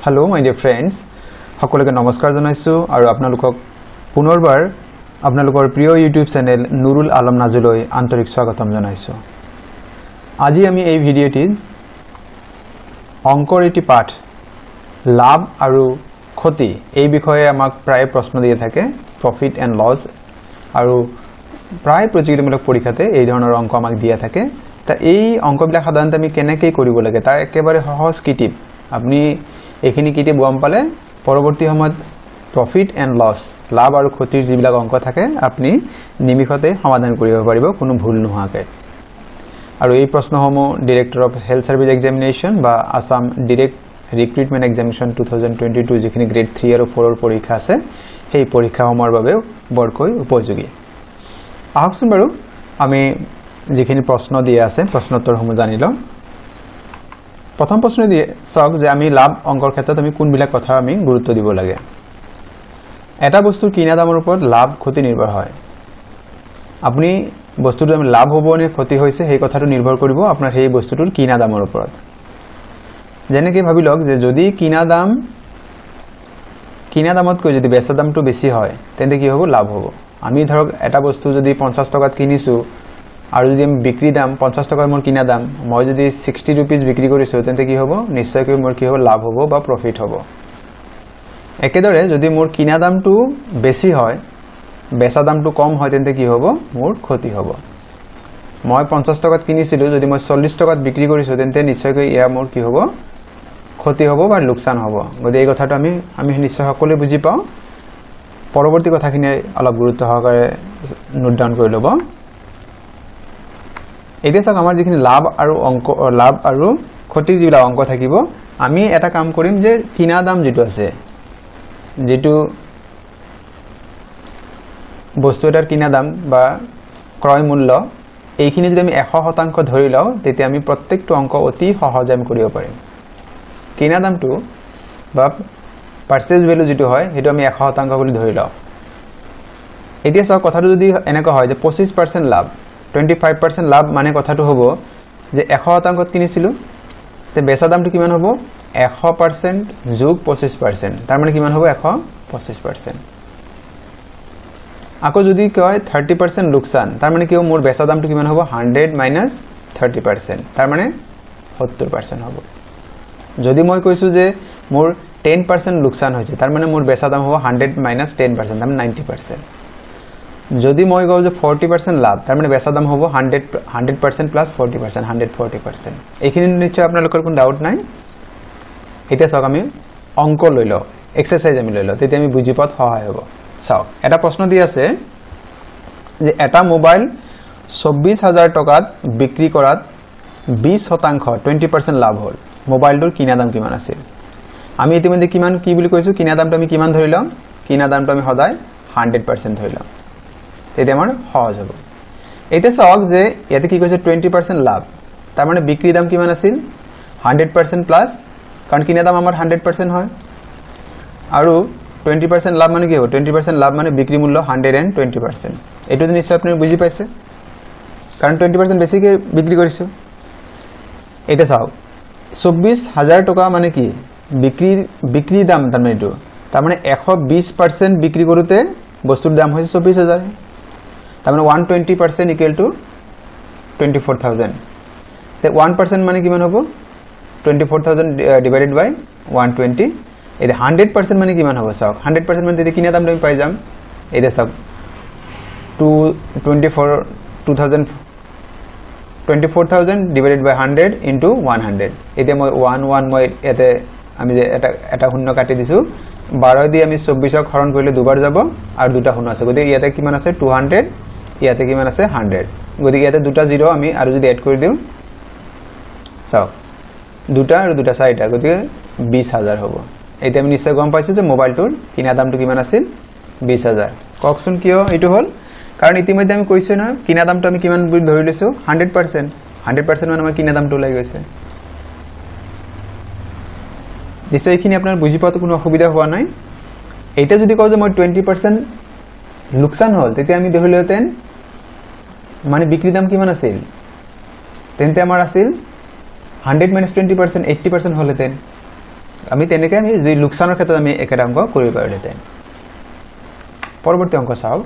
Hello my dear friends, সকলোকে নমস্কাৰ জনাইছো আৰু আপোনালোকক পুনৰবাৰ আপোনালোকৰ প্ৰিয় ইউটিউব চেনেল নুৰুল আলম নাজুলৈ আন্তৰিক স্বাগতম জনাইছো। আজি আমি এই ভিডিঅ'টিত অংকৰ এটি পাঠ লাভ আৰু ক্ষতি এই বিষয়ে আমাক প্ৰায় প্ৰশ্ন দিয়ে থাকে প্ৰফিট এণ্ড লছ আৰু প্ৰায় প্ৰতিযোগিতামূলক পৰীক্ষাতে এই ধৰণৰ অংক আমাক দিয়া থাকে। তা এই অংকবিলাক সাধাৰণতে আমি কেনেকৈ কৰিব লাগে তাৰ একেবাৰে সহজ কিটিপ আপুনি এইখিনি কিটিপ গম পালে পৰৱৰ্তী সময়ত প্ৰফিট এণ্ড লছ লাভ আৰু ক্ষতিৰ যিবিলাক অংক থাকে আপুনি নিমিষতে সমাধান কৰিব পাৰিব কোনো ভুল নোহোৱাকৈ। আৰু এই প্ৰশ্নসমূহ director of health service examination বা আসাম ডিৰেক্ট ৰিক্ৰুটমেণ্ট এক্সামিনেশ্যন 2022 যিখিনি গ্ৰেড 3 আৰু 4 ৰ পৰীক্ষা আছে সেই পৰীক্ষাসমূহৰ বাবে বৰকৈ উপযোগী। আহকচোন বাৰু আমি যিখিনি প্ৰশ্ন দিয়া আছে প্ৰশ্নোত্তৰসমূহ জানি লওঁ। প্ৰথম প্ৰশ্ন দিয়ে চাওক যে আমি লাভ অংকৰ ক্ষেত্ৰত আমি কোনবিলাক কথা আমি গুৰুত্ব দিব লাগে। এটা বস্তুৰ কিনা দামৰ ওপৰত লাভ ক্ষতি নিৰ্ভৰ হয়। আপুনি বস্তুটো লাভ হ'ব নে ক্ষতি হৈছে সেই কথাটো নিৰ্ভৰ কৰিব আপোনাৰ সেই বস্তুটোৰ কিনা দামৰ ওপৰত। যেনেকৈ ভাবি লওক যে যদি কিনা দামতকৈ যদি বেচা দামটো বেছি হয় তেন্তে কি হ'ব লাভ হ'ব। আমি ধৰক এটা বস্তু যদি 50 টকাত কিনিছো আৰু যদি আমি বিক্ৰী দাম 50 টকাৰ মোৰ কিনা দাম মই যদি 60 रुपीस বিক্ৰী কৰিছো তেন্তে কি হ'ব নিশ্চয়কৈ মোৰ কি হ'ব লাভ হ'ব বা প্ৰফিট হ'ব। একেদৰে যদি মোৰ কিনা দামটো বেছি হয় বেচা দামটো কম হয় তেন্তে কি হ'ব মোৰ ক্ষতি হ'ব। মই 50 টকাত কিনিছিলো যদি মই 40 টকাত বিক্ৰী কৰিছো তেন্তে নিশ্চয়কৈ ইয়া মোৰ কি হ'ব ক্ষতি হ'ব বা লোকসান হ'ব। গতিকে এই কথাটো আমি নিশ্চয় সকলোৱে বুজি পাওঁ। পৰৱৰ্তী কথাখিনি অলপ গুৰুত্ব সহকাৰে নোট ডাউন কৰি ল'ব। এতিয়া চাওক আমাৰ যিখিনি লাভ আৰু ক্ষতিৰ যিবিলাক অংক থাকিব আমি এটা কাম কৰিম যে কিনা দাম যেটো আছে যেটো বস্তু এটাৰ কিনা দাম বা ক্ৰয় মূল্য এইখিনি যদি আমি 100% ধৰি লওঁ তেতিয়া আমি প্ৰত্যেকটো অংক অতি সহজে আমি কৰিব পাৰিম। কিনা দামটো বা পাৰচেজ ভ্যালু যেটো হয় হেতু আমি 100% বুলি ধৰি লওঁ। এতিয়া চাওক কথাটো যদি এনেকৈ হয় যে 25% লাভ 25% লাভ মানে কথাটো হ'ব যে 100% কিনিছিলো তে বেচা দামটো কিমান হ'ব 100% যোগ 25% তাৰ মানে কিমান হ'ব 125%। আকৌ যদি কয় 30% লোকসান তাৰ মানে কি হ'ব মোৰ বেচা দামটো কিমান হ'ব 100 - 30% তাৰ মানে 70% হ'ব। যদি মই কৈছো যে মোৰ 10% লোকসান হৈছে তাৰ মানে মোৰ বেচা দাম হ'ব 100 - 10% তাৰ মানে 90%। যদি মই কওঁ যে 40% লাভ তাৰ মানে বেচা দাম হ'ব 100% প্লাস 40% 140%। এইখিনি নিশ্চয় আপোনালোকৰ কোনো ডাউট নাই। এতিয়া চাওক আমি অংক লৈ লওঁ এক্সাৰসাইজ আমি লৈ লওঁ তেতিয়া আমি বুজি পাত সহায় হ'ব। চাওক এটা প্ৰশ্ন দি আছে যে এটা মোবাইল 24000 টকাত বিক্ৰী কৰাত 20% 20% লাভ হ'ল। মোবাইলটোৰ কিনা দাম কিমান আছিল? আমি ইতিমধ্যে কি বুলি কৈছো কিনা দামটো আমি কিমান ধৰি লম কিনা দামটো আমি সদায় 100% ধৰি লম তেতিয়া আমাৰ সহজ হ'ব। এতিয়া চাওক যে ইয়াতে কি কৈছে 20% লাভ তাৰ মানে বিক্ৰী দাম কিমান আছিল 100% প্লাস কাৰণ কিনা দাম আমাৰ 100% হয় আৰু 20% লাভ মানে কি হ'ব 20% লাভ মানে বিক্ৰী মূল্য 120%। এটো নিশ্চয় আপুনি বুজি পাইছে কাৰণ 20% বেছিকৈ বিক্ৰী কৰিছো। এটা চাওক 24000 টকা মানে কি বিক্ৰী দাম তাৰ মানে এটো তাৰ মানে 120% বিক্ৰী কৰোতে বস্তুৰ দাম হৈছে 24000 তাৰ মানে 120% ইকুৱেল টু 24000 তে 1% মানে কিমান হ'ব 24000 ডিভাইডেড বাই 120। এটা 100% মানে কিমান হ'ব চাওক 100% মানে তেতিয়া কিনা দামটো আমি পাই যাম। এটা চাওক 24000 ডিভাইডেড বাই 100 ইনটু 100। এতিয়া মই 1 মই এতে আমি যে এটা শূন্য কাটি দিছো 12 দি আমি 24ক হৰণ কৰিলে দুবাৰ যাব আৰু দুটা শূন্য আছে গতিকে ইয়াতে কিমান আছে 200 ইয়াতে কিমান আছে 100 গতিকে ইয়াতে দুটা 0 আমি আৰু যদি এড কৰি দিও চাওক দুটা আৰু দুটা 4টা গতিকে 20000 হ'ব। এতিয়া আমি নিশ্চয় গম পাইছো যে মোবাইলটোৰ কিনা দামটো কিমান আছিল 20000। কওকচোন কিয় এটো হ'ল কাৰণ ইতিমধ্যে আমি কৈছো না কিনা দামটো আমি কিমান বুলি ধৰি লৈছো 100% মানে আমাৰ কিনা দামটো ওলাই গৈছে। নিশ্চয় এইখিনি আপোনাৰ বুজি পাওঁতে কোনো অসুবিধা হোৱা নাই। এটা যদি কওঁ যে মই 20% লোকসান হ'ল তেতিয়া আমি ধৰিলেতেন মানে বিক্ৰী দাম কিমান আছিল তেন্তে আমাৰ আছিল 100 - 20% 80% হলেতেন আমি তেনেকৈ আমি যি লোকচানৰ ক্ষেত্ৰত আমি একেটা অংক কৰিব পাৰিলোহেঁতেন পৰৱৰ্তী অংক চাওক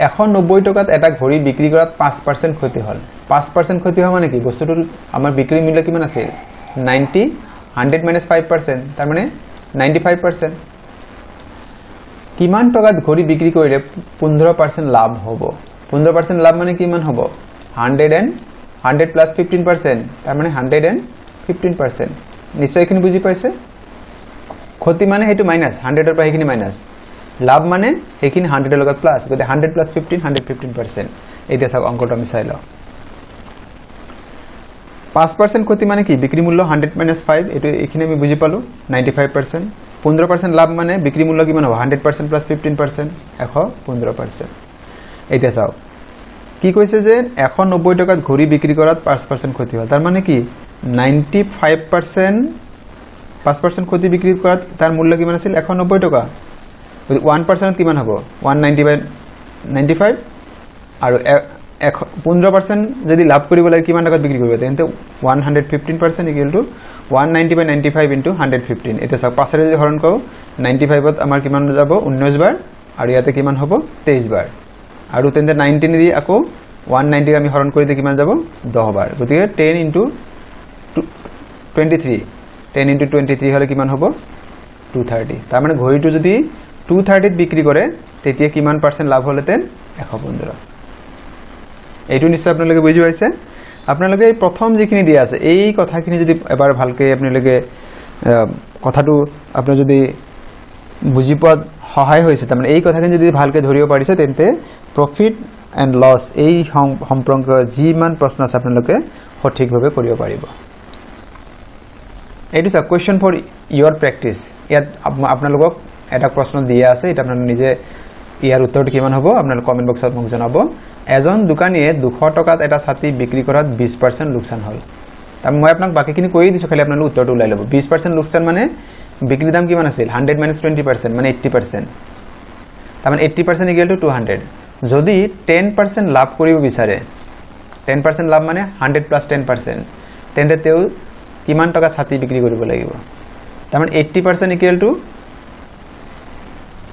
190 টকাত এটা ঘড়ী বিক্ৰী কৰাত 5% ক্ষতি হ'ল 5% ক্ষতি হোৱা মানে কি বস্তুটোৰ আমাৰ বিক্ৰী মূল্য কিমান আছিল 90 100 minus 5% তাৰ মানে 95% কিমান টকাত ঘড়ী বিক্ৰী কৰিলে 15% লাভ হ'ব 15% লাভ মানে কিমান হ'ব 100 plus 15% তাৰ মানে 115% নিশ্চয় এখিনি বুজি পাইছে ক্ষতি মানে হেতু মাইনাস 100 ৰ পৰা হেখিনি মাইনাস লাভ মানে হেখিনি 100 ৰ লগত প্লাস গতে 100 plus 15 115% এইটা সব অঙ্কটো আমি চাই লও 5% ক্ষতি মানে কি বিক্রি মূল্য 100 minus 5 এটো এখিনি আমি বুজি পালো 95% 15% লাভ মানে বিক্রি মূল্য কিমান হ'ব 100% plus 15% 115% এইটা চাও কি কৈছে যে 190 টাকাত ঘড়ি বিক্রি কৰাত 5% ক্ষতি হয় তাৰ মানে কি 95% 5% ক্ষতি বিক্ৰি কৰাত তার মূল্য কিমান আছিল 190 টাকা 1% কিমান হ'ব 190 by 95 আৰু 15% যদি লাভ কৰিব লাগে কিমান টাকাত বিক্ৰি কৰিব তেন্তে 115% ইকুয়াল টু 190 by 95 into 115 এটা সব পাছৰে যদি হৰণ কও 95 ত আমাৰ কিমান যাব 19 বাৰ আৰু ইয়াতে কিমান হ'ব 23 বাৰ আৰু তেন্তে 19 দি আকৌ 190 আমি হৰণ কৰি দে কিমান যাব 10 বাৰ গতিকে 10 into 23 10 into 23 হলে কিমান হ'ব 230 তাৰ মানে ঘড়িটো যদি 230 বিক্ৰি কৰে তেতিয়া কিমান পাৰ্সেন্ট লাভ হলেতেন 115 এইটো নিশ্চয় আপোনালোকে বুজি পাইছে আপোনালোকে প্ৰথম যিখিনি দিয়া আছে এই কথাখিনি যদি এবাৰ ভালকে আপোনালোকে কথাটো আপুনি যদি বুজি পোৱা সহায় হৈছে তাৰ মানে এই কথাখিনি যদি ভালকে ধৰিব পাৰিছে তেন্তে প্ৰফিট এন্ড লস এই সম্পৰ্ক যিমান প্ৰশ্ন আছে আপোনালোকে সঠিকভাৱে কৰিব পাৰিব এইটো সব কোৱেশ্চন ফৰ ইয়োৰ প্ৰেক্টিস ইয়াত আপোনালোকক এটা প্ৰশ্ন দিয়া আছে এটা আপোনালোকে নিজে ইয়াৰ উত্তৰটো কিমান হ'ব আপোনালোকে কমেন্ট বক্সত মোক জনাব এজন দোকানীয়ে 200 টকাত এটা ছাতি বিক্ৰী কৰাত 20% লোকসান হ'ল তাৰ মই আপোনাক বাকিখিনি কৈ দিছো খালি আপোনালোকে উত্তৰটো উলাই ল'ব 20% লোকসান মানে বিক্ৰী দাম কিমান আছিল 100 minus 20% মানে 80% তাৰ মানে 80% ইকুয়াল টু 200 যদি 10% লাভ কৰিব বিচাৰে 10% লাভ মানে 100 plus 10% তেন্তে তেও কিমান টকা ছাতি বিক্ৰী কৰিব লাগিব তাৰ মানে 80% ইকুয়াল টু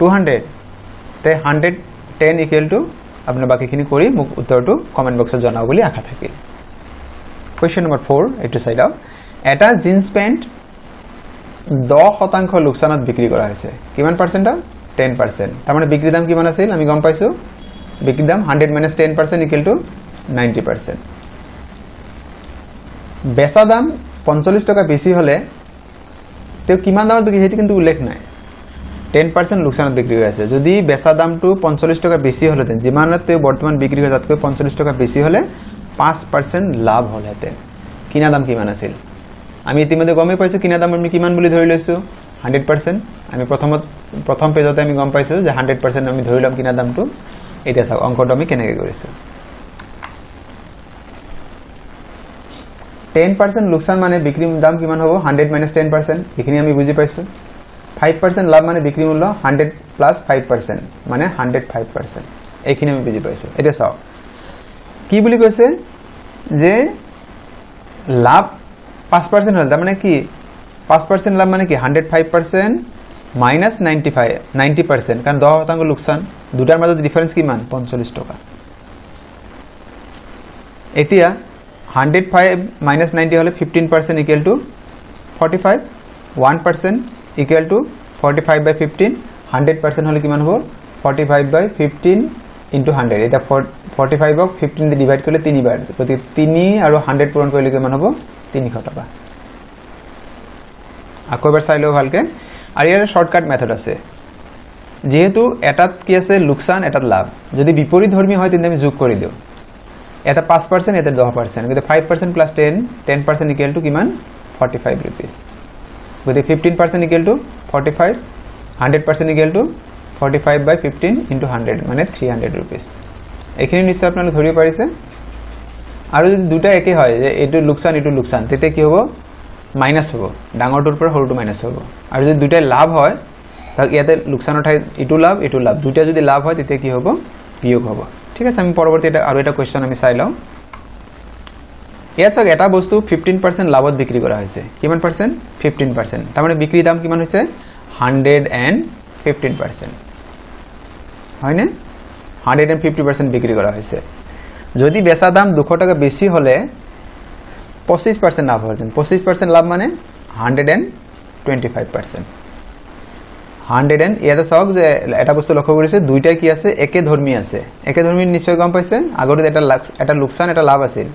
200 তে 110 ইকুয়াল টু আপনি বাকিখিনি কৰি মোক উত্তৰটো কমেন্ট বক্সত জনাও বুলি আশা থাকিল কোৱেশ্চন নম্বৰ 4 এটো চাই দাও এটা জিন্স প্যান্ট 10% লোকসানত বিক্ৰী কৰা হৈছে কিমান পাৰ্সেন্ট 10% তাৰ মানে বিক্ৰী দাম কিমান আছিল আমি গম পাইছো বিক্ৰী দাম 100 minus 10% ইকুয়াল টু 90% বেচা দাম 45 টাকা বেশি হলে তে কিমান দামত বিক্ৰী হেতি কিন্তু উল্লেখ নাই 10% লোকসানত বিক্ৰী হৈ আছে যদি বেচা দামটো 45 টাকা বেশি হলতেন যিমানতে বৰ্তমান বিক্ৰী হৈ যাতকৈ 45 টাকা বেশি হলে 5% লাভ হলতেন কিনা দাম কিমান আছিল আমি ইতিমধ্যে গমে পাইছো কিনা দাম আমি কিমান বুলি ধৰি লৈছো 100% আমি প্ৰথম পেজতে আমি গম পাইছো যে 100% আমি ধৰি লম কিনা দামটো এটা চাও অংকটো আমি কেনেকৈ কৰিছো 10% লোকসান মানে বিক্ৰী দাম কিমান হ'ব 100 minus 10% এখিনি আমি বুজি পাইছো 5% লাভ মানে বিক্ৰী মূল্য 100 plus 5% মানে 105% এখিনি আমি বুজি পাইছো এটা চাও কি বুলি কৈছে যে লাভ 5% হল তাৰ মানে কি 5% লাভ মানে কি 105% minus 90% কাৰণ 10% লোকসান দুটাৰ মাজত ডিফারেন্স কিমান 45 টকা এতিয়া 105 minus 90 হলে 15% equal to 45 1% equal to 45 by 15 100% হলে কিমান হ'ব 45 by 15 into 100 এটা 45 ক 15 দি ডিভাইড কৰিলে 3 বাৰ গতি 3 আৰু 100 পূৰণ কৰিলে কিমান হ'ব 300 টকা আকৌবাৰ চাইলো ভালকে আৰু ইয়াৰ শৰ্টকাট মেথড আছে যেহেতু এটাত কি আছে লোকসান এটাত লাভ যদি বিপৰীত ধৰ্মী হয় তেন্তে আমি যোগ কৰি দিও এটা 5% এটা 10% গতি 5% plus 10% equal to কিমান 45 rupees গতি 15% equal to 45 100% equal to 45 by 15 into 100 মানে 300 rupees এখিনি নিশ্চয় আপোনালোকে ধৰিব পাৰিছে আৰু যদি দুটা একে হয় যে এটো লোকসান তেতে কি হ'ব মাইনাস হ'ব ডাঙৰটোৰ পৰা সৰুটো মাইনাস হ'ব আৰু যদি দুটা লাভ হয় তাক ইয়াতে লোকসানৰ ঠাই এটো লাভ দুটা যদি লাভ হয় তেতে কি হ'ব বিয়োগ হ'ব ঠিক আছে আমি পৰৱৰ্তী আৰু এটা কোৱেশ্চন আমি চাই লও ইয়াত চাওক এটা বস্তু 15% লাভত বিক্ৰী কৰা হৈছে কিমান পাৰ্সেন্ট 15% তাৰ মানে বিক্ৰী দাম কিমান হৈছে 115% হয়নে 150% বিক্ৰী কৰা হৈছে যদি বেচা দাম 200 টাকা বেছি হলে 25% লাভ হলতেন 25% লাভ মানে 125% 100 ইয়াতে চাওক যে এটা বস্তু লক্ষ্য কৰিছে দুইটা কি আছে একে ধৰ্মী আছে একে ধৰ্মী নিশ্চয় গম পাইছে আগতে এটা লোকসান এটা লাভ আছিল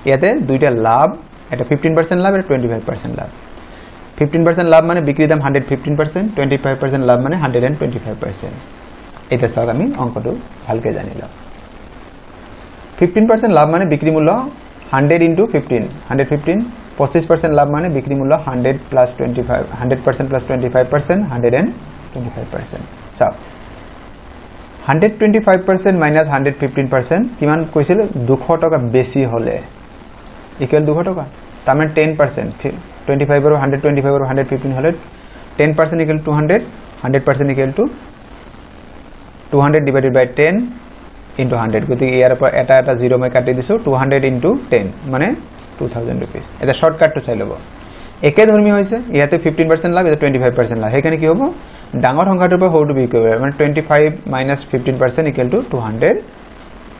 ইয়াতে দুইটা লাভ এটা 15% লাভ এটা 25% লাভ 15% লাভ মানে বিক্রি দাম 115% 25% লাভ মানে 125% এটা চাওক আমি অঙ্কটো ভালকে জানিলাম 15% লাভ মানে বিক্রি মূল্য 100 into 15 115 25% লাভ মানে বিক্রি মূল্য 100 plus 25 100% plus 25% 125% so 125% minus 115% কিমান কৈছিল 200 টাকা বেছি হলে ইকুয়াল 200 টাকা তার মানে 10% 25 और 125 और 115 হলে 10% equal to 200 100% equal to 200 divided by 10 into 100 গতি ইয়াৰ পৰা এটা এটা 0 মই কাটি দিছো 200 into 10 মানে 2000 rupees এটা শর্টকাট তো চাই লব একে ধৰ্মী হৈছে ইয়াতে 15% লাভ এটা 25% লাভ হেকানে কি হ'ব ডাঙৰ সংখ্যাটোৰ পৰা সৰুটো বিক্ৰী কৰিব মানে 25 minus 15% equal to 200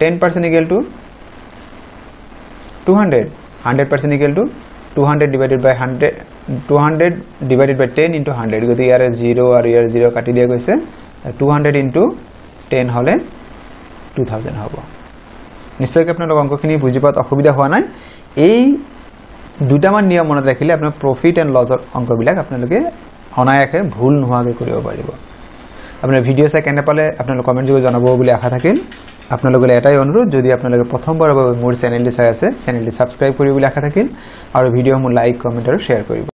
10% equal to 200 100% equal to 200 divided by 100 200 divided by 10 into 100 গতি ইয়াৰ 0 আৰু ইয়াৰ 0 কাটি দিয়া গৈছে 200 into 10 হলে 2000 হ'ব নিশ্চয় আপোনালোক অঙ্কখিনি বুজি পাত অসুবিধা হোৱা নাই এই দুটামান নিয়ম মনত ৰাখিলে আপোনাৰ প্ৰফিট এণ্ড লছৰ অঙ্কবিলাক আপোনালোকে অনায়াসে ভুল নোহোৱাকৈ কৰিব পাৰিব আপোনাৰ ভিডিও চাই কেনে পালে আপোনালোক কমেন্ট যোগে জনাব বুলি আশা থাকিল আপোনালোকলৈ এটাই অনুৰোধ যদি আপোনালোকে প্ৰথমবাৰৰ বাবে মোৰ চেনেলটি চাই আছে চেনেলটি সাবস্ক্ৰাইব কৰিব বুলি আশা থাকিল আৰু ভিডিওসমূহ লাইক কমেন্ট আৰু শেয়াৰ কৰিব